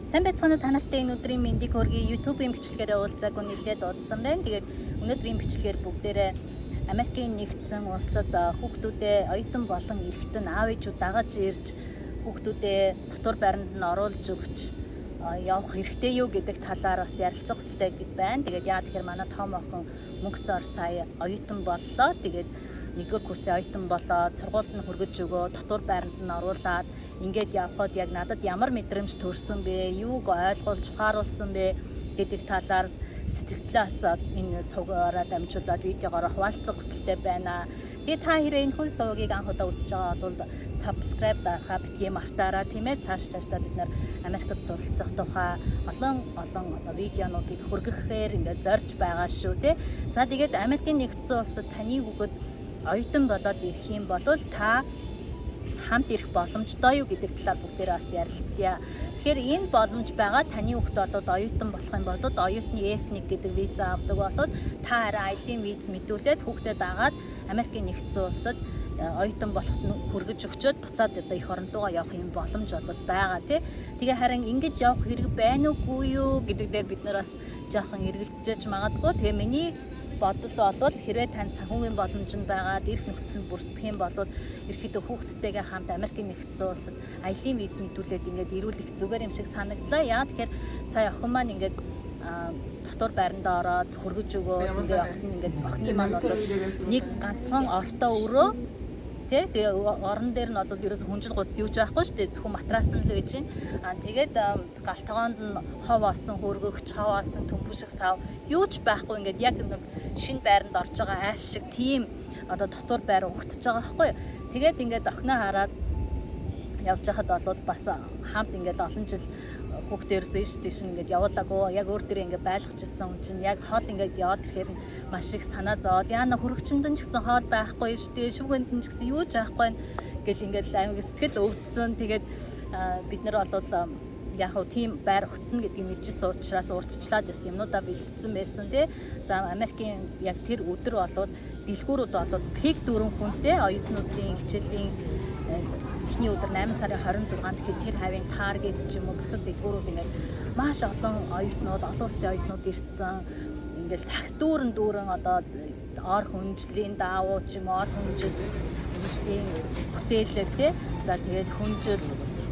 Сайн байцгаана та нартай энэ өдрийн мэндийг хүргэе. YouTube-ийн бичлэгээрээ уулзаагүй нэлээд дуудсан байна. Тэгээд өнөөдрийн бичлэгээр бүгдээрээ Америкийн нэгдсэн улсад хүүхдүүдээ оюутан болон эрэгтэн аав ээжүүд дагаж ирж хүүхдүүдээ дотор байранд нь оруулж өгч явах хэрэгтэй юу гэдэг талаар бас ярилцах хэрэгтэй байна. Тэгээд яа тэгэхээр манай том охин мөнгөсөр сая оюутан боллоо. Тэгээд нэгдүгээр курсын оюутан болоод сургуульд нь хүргэж өгөө дотор байранд нь оруулаад ингээд явхад яг надад ямар мэдрэмж төрсөн бэ? Юуг ойлгуулж ухааруулсан бэ гэдэг талаар сэтгэлээс энэ сувгаараа дамжуулаад видеогоор хуваалцах хүсэлтэй байна. Тэгээд та хэрэг энэ хүн сувгийг анх удаа үзэж байгаа бол subscribe дарахаа битгий мартаарай тийм ээ. Цаашдаа бид нар Америкт суралцах тухай олон видеонуудыг хүргэхээр ингээд зорж байгаа шүү тий. За тэгээд Америкийн нэгдсэн улсад таны хүүхэд оюутан болоод ирэх юм бол та хамт ирэх боломжтой юу гэдэг талаар бүгдээрээ бас ярилцъя. Тэгэхээр энэ боломж байгаа таны хүүхэд бол оюутан болох юм бол оюутны F1 гэдэг виза авдаг болоод та харин аялын виз мэдүүлээд хүүхдээ дагаад Америкийн нэгдсэн улсад оюутан болоход хүргэж өгчөөд буцаад одоо эх орнд руугаа явах юм боломж бол байгаа тий. Тэгээ харин ингэж явах хэрэг байна уугүй юу гэдэг дээр бид нар бас жоохон эргэлзэж магадгүй. Тэгээ миний бодол бол хэрвээ тань санхүүгийн боломж нь байгаа ирэх нөхцөл нь бүрдэх юм бол ерөөхдөө хүүхдтэйгээ хамт Америкийн нэгдсэн улсад аялын виз мэдүүлээд ингээд ирүүлэх зүгээр юм шиг санагдлаа. Яа тэгэхээр сая охин маань ингээд дотор байрандаа ороод хүргэж өгөө тэгээ охины маань бол нэг ганцхан ортой өрөө тэгээ орон дээр нь бол ерөөс хүнжил гудс юуж байхгүй шүү дээ. Зөвхөн матрас нь л гэж байна. Тэгээд галтгоонд нь хов асан хөргөгч, хов асан төмпөшиг сав юуч байхгүй ингээд яг нэг шинэ байранд орж байгаа айш шиг тийм одоо дотор байр угтж байгаа байхгүй. Тэгээд ингээд охиноо хараад явж хахад бол бас хамт ингээд олон жил хүүхдээрээс ийш ингээд явуулаагүй яг өөр дөрөө ингээд байлгachсан хүн чинь яг хоол ингээд яваад ирэхээр маш их санаа зовоод яана хөрөгчөнд нь ч гэсэн хоол байхгүй штэ шүүгэнд нь ч гэсэн юу ч байхгүй гэл ингээд аймаг сэтгэл өвдсөн. Тэгээд бид нар бол яг хөө тийм байр өгтөн гэдгийг мэдчихсэн учраас урдчлаад байсан юмнуудаа бэлтгэсэн байсан тий. За Америкийн яг тэр өдөр бол дэлгүүрүүд бол пик 4 хүнтэй оюутнуудын хичээлийн эхний өдөр 8 сарын 26-нд гэхэд тэр хавийн таргет ч юм уу бусад дэлгүүрүүд ингээд маш олон оюутнууд олон улсын оюутнууд ирсэн. Ингээд цагс дүүрэн одоо ор хүнжлийн даавуу ч юм уу ор хүнжлийн бүтээлээ тий. За тэгээд хүнжил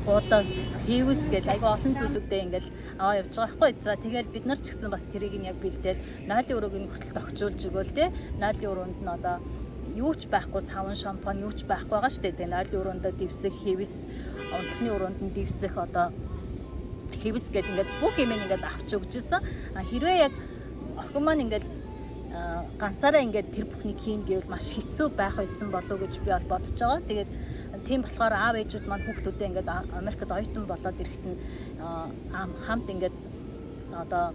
гудас хэвс гэдэг айгүй олон зүйлүүдээ ингээл аваа явж байгаа байхгүй. За тэгэл бид нар ч гэсэн бас тэрийг нь яг бэлдээд 0-ын өрөөг нь хүртэл тогтжуулж өгөөл те 0-ын өрөөнд нь одоо юу ч байхгүй савн шампунь юу ч байхгүй байгаа шүү дээ. 0-ын өрөөндөө дивсэх хэвс онцлогны өрөөнд нь дивсэх одоо хэвс гэдэг ингээл бүх юм ингээл авч өгчээсэн. Хэрвээ яг охин маань ингээл ганцаараа ингээд тэр бүхнийг хийн гэвэл маш хэцүү байх байсан болов уу гэж би бол бодож байгаа. Тэгээд тийм болохоор аав ээжүүд маань хүүхдүүдээ ингээд Америкт оюутан болоод ирэхэд нь хамт ингээд одоо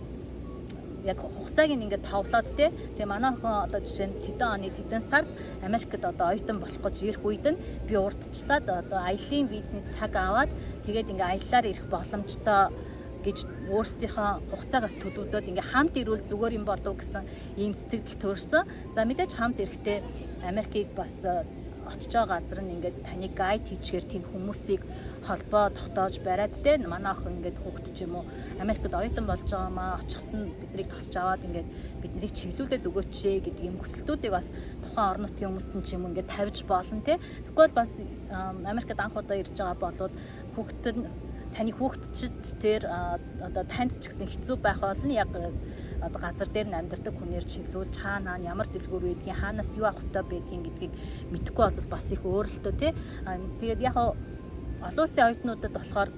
яг хугацааг нь ингээд товлоод тий. Тэгээ манай охин одоо жишээ нь тэдэн оны тэдэн сард Америкт одоо оюутан болох гэж ирэх үед нь би урдчлаад одоо аялын визний цаг аваад тэгээд ингээд аяллаар ирэх боломжтой гэж өөрсдийнхөө хугацаагаас төлөвлөөд ингээ хамт ирүүл зүгээр юм болов гэсэн ийм сэтгэл төрсөн. За мэдээж хамт ирэхдээ Америкийг бас очиж байгаа газар нь ингээд таны гайд хийчихээр тийм хүмүүсийг холбоо тогтоож бариад те манай охин ингээд хүүхэд ч юм уу Америкт оюутан болж байгаа маа очихт нь биднийг тосч аваад ингээд биднийг чиглүүлээд өгөөч гэдэг юм хүсэлтүүдийг бас тухайн орон нутгийн хүмүүст нь ч юм ингээд тавьж болно те. Тэгвэл бас Америкт анх удаа ирж байгаа болвол хүүхдэд таны хүүхдчид тэр одоо танд ч гэсэн хэцүү байх болно яг одоо газар дээр нь амьдардаг хүнээр чиглүүлж хаана ямар дэлгүүр байдгийг хаанаас юу авах хэрэгтэй байдгийг гэдгийг мэдэхгүй бол бас их өөрлөлтөө тий. Тэгээд яг олон улсын оюутнуудад болохоор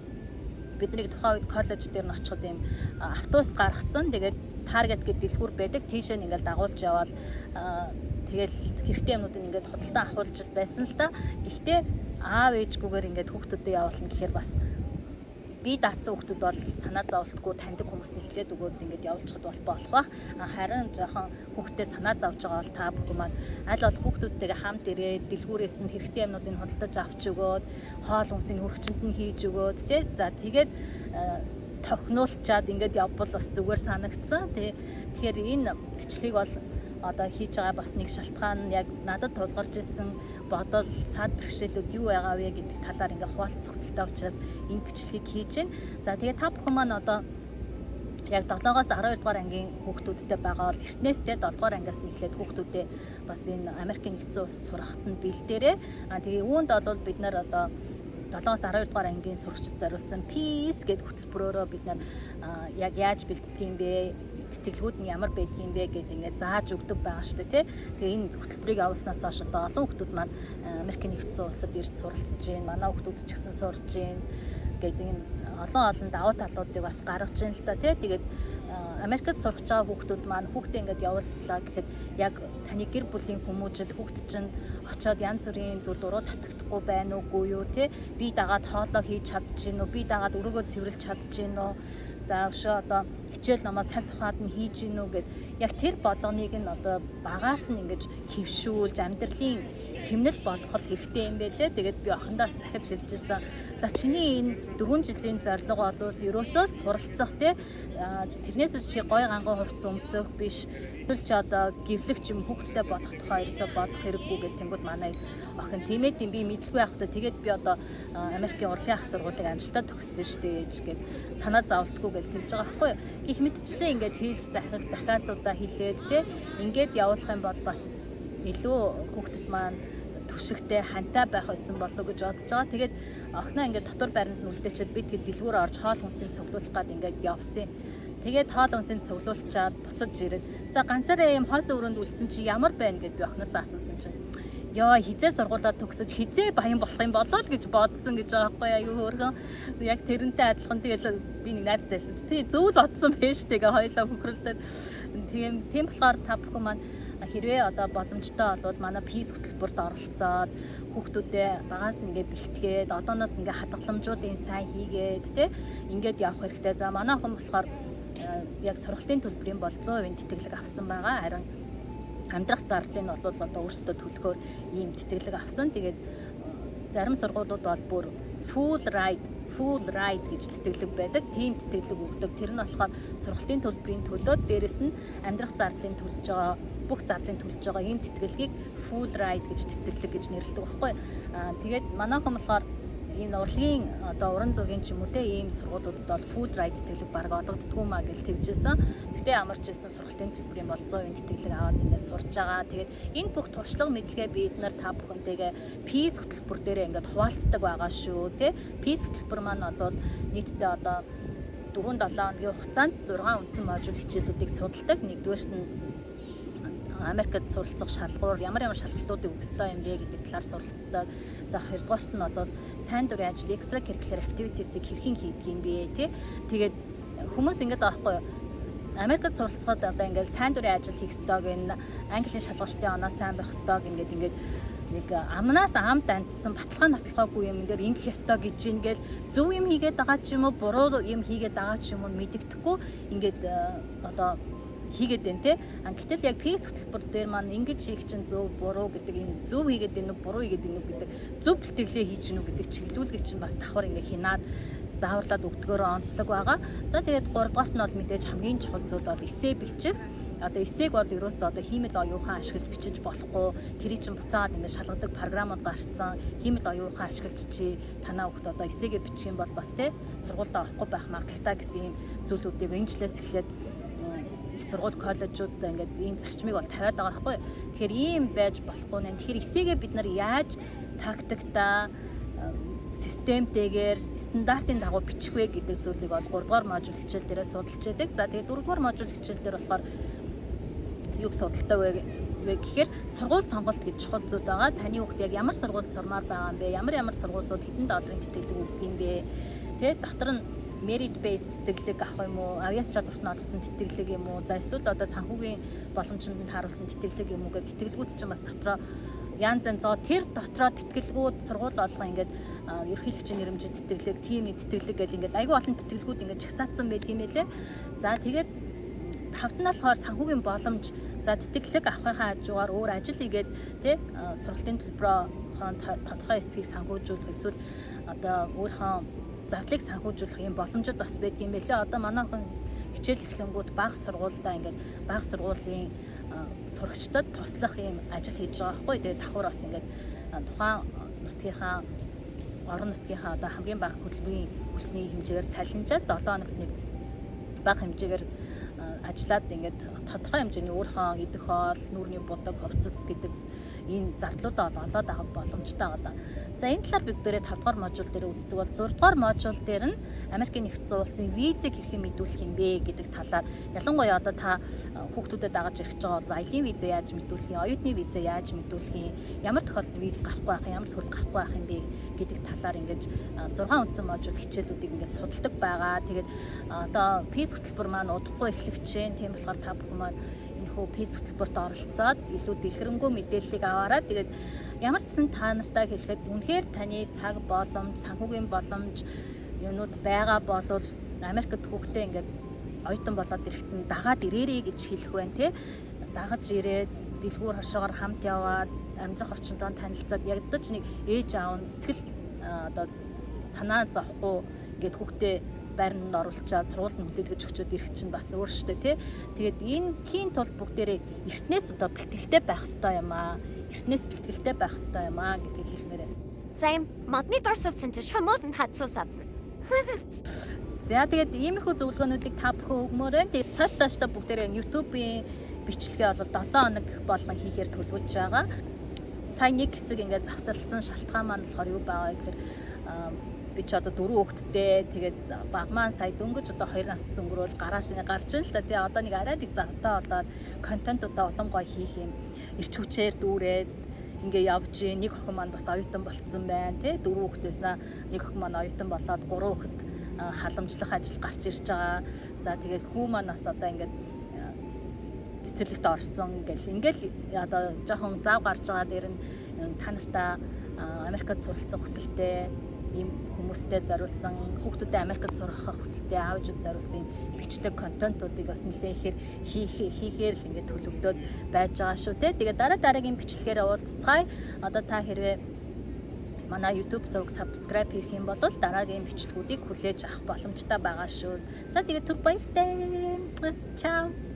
бидний тухайн үед коллеж дээр нь очиход юм автобус гаргацсан. Тэгээд таргет гэдэг дэлгүүр байдаг. Тийшээ ингээл дагуулж яваал тэгэл хэрэгтэй юмнуудыг ингээд худалдан авахулж байсан л да. Гэхдээ аав ээжгүйгээр ингээд хүүхдүүдэд явуулна гэхээр бас би даацсан хүүхдүүд бол санаа зовлтгүй таньдаг хүмүүст нь хэлээд өгөөд ингээд явуулчихад болох бах. Харин жоохон хүүхдэд санаа зовж байгаа бол та бүхэн маань аль бол хүүхдүүдтэйгээ хамт ирээд дэлгүүрээс нь хэрэгтэй юмнуудыг худалдаж авч өгөөд хоол хүнсийн хөрөгчөнд нь хийж өгөөд тий. За тэгээд тохинуулчаад ингээд явбал бас зүгээр санагдсан. Тэгэхээр энэ бичлэгийг бол одоо хийж байгаа бас нэг шалтгаан нь яг надад тулгарч ирсэн бодол, саад бэрхшээлүүд юу байгаа вэ гэдэг талаар ингээ хуваалцах хүсэлтэй учраас энэ бичлэгийг хийж байна. За тэгээд та бүхэн маань одоо яг 7-оос 12 дугаар ангийн хүүхдүүдтэй байгаа бол эртнээсээ 7 дугаар ангиас нь эхлээд хүүхдүүдээ бас энэ Америкийн нэгдсэн улсад сурахад нь бэлдээрээ. Тэгээ үүнд бол бид нар одоо 7-оос 12 дугаар ангийн сурагчид зориулсан Peace гэдэг хөтөлбөрөөрөө бид нар яг яаж бэлддэг юм бэ? Тэтгэлгүүд нь ямар байдаг юм бэ гэдээ ингээд зааж өгдөг байгаа шүү дээ, тий. Тэгээ энэ хөтөлбөрийг авснаас хойш одоо олон хүүхдүүд маань Америкийн нэгдсэн улсад ирж суралцж байна. Манай хүүхдүүд ч гэсэн сурж байна гэдэг энэ олон давуу талуудыг бас гаргаж байна л да, тий. Тэгээд Америкт сурах байгаа хүүхдүүд маань хүүхдээ ингээд явууллаа гэхэд яг таны гэр бүлийн хүмүүжил хүүхд чинь очиод янз бүрийн зүйл дуруу татагдахгүй байна уугүй юу, тий. Би дагаад хоолоо хийж чадчихэв нү, би дагаад өрөөгөө цэвэрлж чадчихэв нү. За өшөө одоо хичээл намаа цаг тухайд нь хийж гинүү гэд яг тэр болгоныг нь одоо багаас нь ингэж хөвшүүлж амьдралын хэмнэл болгох хэрэгтэй юм байлээ. Тэгээд би охиндоос захиж хэлжсэн. За чиний энэ 4 жилийн зорилго бол ерөөсөө суралцах, тий. Тэрнээс чи гой ганган хувцас өмсөх биш. Тэгвэл чи одоо гэрлэгч юм хүүхдтэй болох тухай ерөөсөө бодох хэрэггүй гэж тэнгууд манай охин тиймээд би мэдлгүй байхдаа тэгээд би одоо Америкийн урлагийн ах сургуулийг амжилтад төгссөн шүү дээ гэж санаа зовлтгүй гэж хэлж байгаа байхгүй юу. Гэх мэтчтэй ингээд хийж захих захаасуудаа хэлээд, тий. Ингээд явуулах юм бол бас илүү хүүхдэд маань түшигтэй хантай байх байсан болов уу гэж бодож байгаа. Тэгээд охиноо ингээд дотор байранд нь үлдээчихэд би тэгээд дэлгүүр орж хоол хүнсийг цуглуулах гээд ингээд явсан. Тэгээд хоол хүнсийг цуглуулчаад буцаж ирээд за ганцаараа ийм хос өрөөнд үлдсэн чи ямар байна гэд би охиноосоо асуусан чинь ёо хизээ сургуулаа төгсөж хизээ баян болох юм болоо л гэж бодсон гэж байгаа байхгүй аюу хөөрхөн. Яг тэрнтэй адилхан тэгэл би нэг найзтай хэлсэн чи тий зөв л бодсон байж тэгээ хоёлаа хөхрөлдөд тийм болохоор та бүхэн маань хэрвээ одоо боломжтой бол манай Peace хөтөлбөрт оролцоод хүүхдүүдээ багаас нь ингээ бэлтгээд одооноос ингээ хадгаламжуудын сайн хийгээд, тий. Ингээд явах хэрэгтэй. За манай охин болохоор яг сургалтын төлбөрийн бол 100% тэтгэлэг авсан байгаа. Харин амьдрах зардлыг нь бол одоо өөрсдөө төлөхөөр ийм тэтгэлэг авсан. Тэгээд зарим сургуулиуд бол бүр full ride гэж тэтгэлэг байдаг. Тийм тэтгэлэг өгдөг. Тэр нь болохоор сургалтын төлбөрийн төлөөд дээрэс нь амьдрах зардлыг төлж байгаа, бүх зардлыг төлж байгаа ийм тэтгэлгийг full ride гэж тэтгэлэг гэж нэрлэдэг байхгүй. Тэгээд манай охин болохоор энэ урлагийн одоо уран зургийн ч юм уу те ийм сургуулиудад бол full ride тэтгэлэг баг олгоддгүй маа гэж тэгжсэн. Гэтэ ямар ч байсан сургалтын төлбөрийн бол 100% тэтгэлэг аваад ингээд сурж байгаа. Тэгээд энэ бүх туршлага мэдлэгээ бид нар та бүхэнтэйгээ Peace хөтөлбөр дээр ингээд хуваалцдаг байгаа шүү те. Peace хөтөлбөр маань бол нийтдээ одоо 4-7 хоногийн хугацаанд 6 үндсэн модуль хичээлүүдийг судалдаг. Нэгдүгээрт нь Америкт суралцах шалгуур ямар шалгалтуудыг өгөх ёстой юм бэ гэдэг талаар суралцдаг. За хоёрдугаарт нь бол сайн дурын ажил, extra curricular activities-ийг хэрхэн хийдэг юм бэ, тий. Тэгээд хүмүүс ингэж байгаа байхгүй юу? Америкт суралцахад одоо ингээд сайн дурын ажил хийх ёстой гэн английн шалгалтын оноо сайн байх ёстой гэнгээд ингээд нэг амнаас ам дантсан баталгаа юм дээр ингэх ёстой гэж ингээл зөв юм хийгээд байгаа ч юм уу, буруу юм хийгээд байгаа ч юм уу мэддэхгүй ингээд одоо хийгээд байна те. Гэтэл яг Peace хөтөлбөр дээр маань ингэж хийх чинь зөв буруу гэдэг энэ зөв хийгээд байна уу буруу хийгээд байна уу гэдэг зөв бэлтгэлээ хийж гэнэ үү гэдэг чиглүүлгийг чинь бас давхар ингээ хинаад зааварлаад өгдөгөөрөө онцлог байгаа. За тэгээд 3 дугаарт нь бол мэдээж хамгийн чухал зүйл бол эссе бичих. Одоо эссег бол ерөөсөө одоо хиймэл оюухан ашиглаж бичиж болохгүй. Тэрийг чинь буцаад ингээ шалгадаг програмууд гарцсан. Хиймэл оюухан ашиглаж чи танаа хүүхд одоо эссегээ бичих юм бол бас те сургуульд орохгүй байх магадaltaй гэсэн юм зүйлүүдийг энэ жилээс эхлээд их сургууль коллежууд ингээд ийм зарчмыг бол тавиад байгаа байхгүй. Тэгэхээр ийм байж болохгүй нэ. Тэгэхээр эсээгээ бид нар яаж тактикта системтэйгээр стандартын дагуу бичих вэ гэдэг зүйлийг бол 3 дугаар модуль хичээл дээрээ судалж байдаг. За тэгээд 4 дугаар модуль хичээл дээр болохоор юг судалдаг вэ гэхээр сургууль сонголт гэж чухал зүйл байгаа. Таны хүүхд яг ямар сургуульд сурмаар байгаа юм бэ? Ямар сургуулиуд хэдэн долларын тэтгэлэг өгдөг юм бэ? Тэгээд дотор нь merit based тэтгэлэг авах юм уу? Авьяас чадварт нь олгосон тэтгэлэг юм уу? За эсвэл одоо санхүүгийн боломжинд нь тааруулсан тэтгэлэг юм уу гэдэг тэтгэлгүүд чинь бас дотроо янз янз зоо тэр дотроо тэтгэлгүүд сургууль болгоо ингээд ерөнхийлөгчийн нэрмжийн тэтгэлэг, тимийн тэтгэлэг гэл ингээд айгүй олон тэтгэлгүүд ингээд жагсаацсан байт юм байлээ. За тэгээд тавд нь болохоор санхүүгийн боломж за тэтгэлэг авахын хажуугаар өөр ажил хийгээд тий сургалтын төлбөрөөр тодорхой хэсгийг санхүүжүүлэх эсвэл одоо өөрийнхөө зардлыг санхүүжүүлэх юм боломжууд бас байдаг юм байлээ. Одоо манай хүн хичээл эхлэнгүүд бага сургуультай ингээд бага сургуулийн сурагчдад туслах юм ажил хийж байгаа байхгүй. Тэгээд давхар бас ингээд тухайн нутгийнхаа орон нутгийнхаа одоо хамгийн бага хөтөлбөрийн хүсний хэмжээгээр цалинжаад 7 хоногт нэг бага хэмжээгээр ажиллаад ингээд тодорхой хэмжээний өөрийнхөө идэх хоол, нүүрний будаг, хувцас гэдэг энэ зардлуудаа олоод авах боломжтой байгаа. За энэ талаар бүгдээрээ 5 дугаар модуль дээр үздэг бол 6 дугаар модуль дээр нь Америкийн нэгдсэн улсын визийг хэрхэн мэдүүлэх юм бэ гэдэг талаар ялангуяа одоо та хүүхдүүдэд дагаж ирэх гэж байгаа бол аялын визээ яаж мэдүүлэх юм, оюутны визээ яаж мэдүүлэх юм, ямар тохиолдолд виз гарахгүй байх юм, ямар тохиолдолд гарахгүй байх юм бэ гэдэг талаар ингэж 6 үндсэн модуль хичээлүүдийг ингэж судалдаг байгаа. Тэгээд одоо PIS хөтөлбөр маань удахгүй эхлэх чинь. Тийм болохоор та бүхэн маань энэхүү PIS хөтөлбөрт оролцоод илүү дэлгэрэнгүй мэдээллийг аваарай. Тэгээд ямар ч сан та нартай хэлэхэд үнэхээр таны цаг боломж, санхүүгийн боломж юмнууд байгаа болвол Америкт хүүхдээ ингээд оюутан болоод ирэхэд нь дагаад ирээрэй гэж хэлэх байна тий. Дагаж ирээд дэлгүүр хошоогоор хамт яваад амьдрах орчиндөө танилцаад ядаж нэг ээж аав нь сэтгэл одоо санаа зовхгүй ингээд хүүхдээ байранд оруулчаад сургуульд нөлөөлгөж өчөөд ирэх чинь бас өөр штэ тий. Тэгээд энэ хийн тул бүгдээрээ эртнээс одоо бэлтгэлтэй байх хэрэгтэй юм аа. Эртнээс бэлтгэлтэй байх хэрэгтэй юм аа гэдгийг хэлмээр байна. За юм модны дурсавсан чинь шамууланд хатсуусаад. За тэгээд иймэрхүү зөвлөгөөнүүдийг та бүхэн өгмөр байна. Тэгээд цааш бүгдээрээ YouTube-ийн бичлэгээ бол 7 хоног болгон хийхээр төлөвлөж байгаа. Сайн нэг хэсэг ингээд завсарласан шалтгаан маань болохоор юу байгаа гэхээр би ч одоо 4 хүүхэдтэй тэгээд баг маань сая дөнгөж одоо 2 нас өнгөрөөл гараас ингээ гарч ийн л та тий одоо нэг арай их завтай болоод контентуудаа улам гоё хийх юм эрч хүчээр дүүрээд ингээ явж ийн. Нэг охин маань бас оюутан болцсон байна тий 4 хүүхдээс нэг охин маань оюутан болоод 3 хүүхэд халамжлах ажил гарч ирж байгаа. За тэгээд хүү маань бас одоо ингээ цэцэрлэгт орсон ингээл одоо жоохон зав гарч байгаа дээр нь та нартаа Америкт суралцах хүсэлтэй ийм хүмүүстэй зориулсан хүүхдүүдэд Америкт сурахах хүсэлтэй аавчууд зориулсан бичлэг контентуудыг бас нэлээд хийхээр л ингээд төлөвлөд байж байгаа шүү те. Тэгээд дараагийн бичлэгээр уулзцгаая. Одоо та хэрвээ манай YouTube сувг subscribe хийх юм бол дараагийн бичлэгүүдийг хүлээж авах боломжтой байгаа шүү. За тэгээд түр баяртай. Чао.